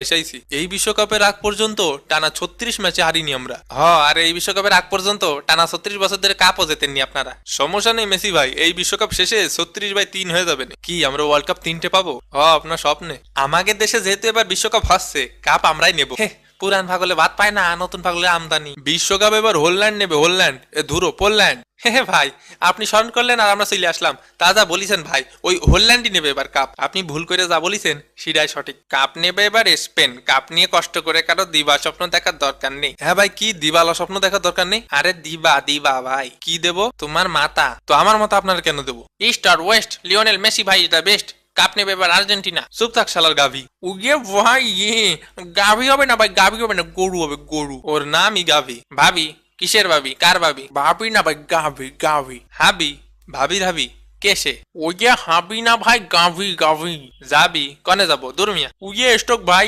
এসাইছি এই বিশ্বকাপের আগ পর্যন্ত টানা 36 ম্যাচে হারিনি আমরা। আর এই বিশ্বকাপের আগ পর্যন্ত টানা 36 বছর ধরে কাপও জেতেননি আপনারা। সমস্যা নেই মেসি ভাই, এই বিশ্বকাপ শেষে 36/3 হয়ে যাবে। কি আমরা ওয়ার্ল্ড কাপ 3টে পাবো? আপনার স্বপ্নে। আমাদের দেশে যেহেতু এবার বিশ্বকাপ হচ্ছে, কাপ আমরাই নেব। পুরান পাগলে ভাত পায় না, নতুন পাগলে আমদানি। বিশ্বকাপ এবার হল্যান্ড নেবে, হল্যান্ড। ধুরো পোল্যান্ড। ভাই আপনি স্মরণ করলেন আর আমরা চলে আসলাম। তা যা বলিছেন ভাই, ওই হল্যান্ডই নেবে এবার কাপ। আপনি ভুল করে যা বলিছেন সেটাই সঠিক। কাপ নেবে এবার স্পেন। কাপ নিয়ে কষ্ট করে কারো দিবা স্বপ্ন দেখার দরকার নেই। ভাই কি দিবালা স্বপ্ন দেখার দরকার নেই? আরে দিবা দিবা ভাই, কি দেব? তোমার মাথা। তো আমার মাথা আপনারা কেন দেবো? ইস্ট আর ওয়েস্ট, লিওনেল মেসি ভাই এটা বেস্ট। কাপ নেবে এবার আর্জেন্টিনা। চুপ থাক শালার গাভি। উগে ভাই গাভি হবে না ভাই, গাভি হবে না, গরু হবে, গরু। ওর নামই গাভি। ভাবি? কিসের ভাবি? কার ভাবি? ভাবি না ভাই, গাভি গাভি। হাবি? ভাবি ভাবি কেসে? ওই যে হাবি না ভাই, গাভি গাভি। যাবি কনে যাবো? দুর্মিয়া উইয়ে স্টক ভাই।